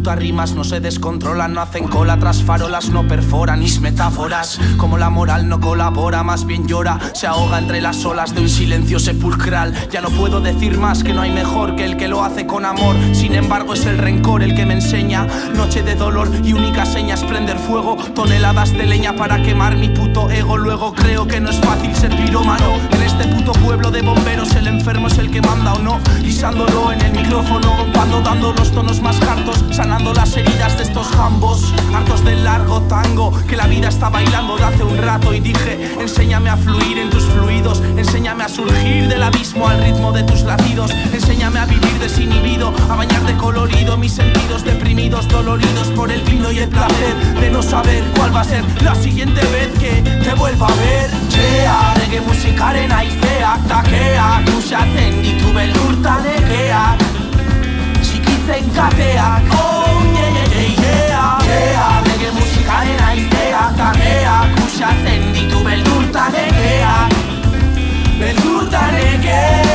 putas rimas no se descontrolan, no hacen cola tras farolas, no perforan mis metáforas. Como la moral no colabora, más bien llora, se ahoga entre las olas de un silencio sepulcral. Ya no puedo decir más, que no hay mejor que el que lo hace con amor. Sin embargo es el rencor el que me enseña. Noche de dolor y única seña es prender fuego, toneladas de leña para quemar mi puto ego. Luego creo que no es fácil ser pirómano. En este puto pueblo de bomberos el enfermo es el que manda o no, guisándolo en el micrófono, bombando, dando los tonos más hartos, sanando las heridas de estos jambos. Hartos del largo tango que la vida está bailando de hace un rato. Y dije, enséñame a fluir en tus fluidos, enséñame a surgir del abismo al ritmo de tus latidos. Enséñame a vivir desinhibido, a bañar de colorido mis sentidos deprimidos, doloridos por el vino y el placer de no saber cuál va a ser la siguiente vez que te vuelva a ver. Yeah, reggae musikaren haizeak takeak usatzen ditu beldurta nekeak, txikitzen kateak. Oh yeah yeah yeah yeah, yeah, reggae musikaren haizeak takeak usatzen ditu beldurta nekeak, beldurta nekeak.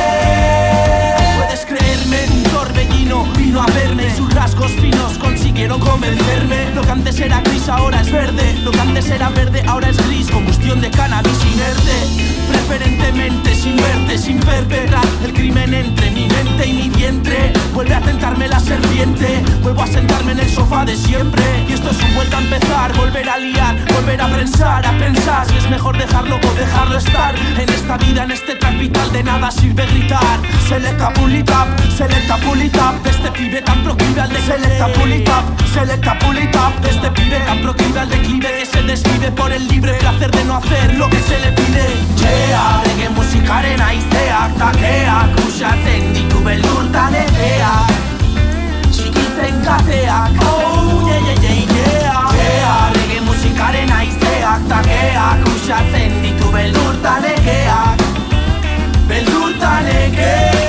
Puedes creerme, un torbellino vino a verme, sus rasgos finos consiguieron convencerme. Lo que antes era gris ahora es verde, lo que antes era verde ahora es gris. Combustión de cannabis inerte, preferentemente sin verte, sin perpetrar el crimen entre mi mente y mi vientre. Vuelve a tentarme la serpiente, vuelvo a sentarme en el sofá de siempre. Y esto es un vuelta a empezar, volver a liar, volver a pensar si es mejor dejarlo o dejarlo estar. En esta vida, en este track vital, de nada sirve gritar. Selecta pull it up, de este pibe tan proclive al declive. Selecta pull it up, de este pibe tan proclive al declive, que se desvive por el libre placer de no hacer lo que se le pide. Yeah, reggae musikaren haizeak takeak usatzen ditu beldurta nekeak, txikitzen kateak. Oh yeah yeah yeah yeah, yeah, reggae musikaren haizeak takeak usatzen ditu beldurta nekeak, beldurta nekeak.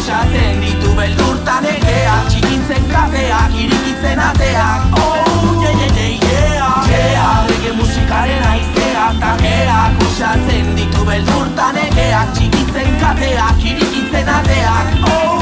Usatzen ditu beldurta nekeak, txikintzen kateak, irikitzen ateak. Oh yeah yeah yeah yeah, yeah, reggae musikaren haizeak takeak usatzen ditu beldurta nekeak, txikitzen kateak, irikitzen ateak. Oh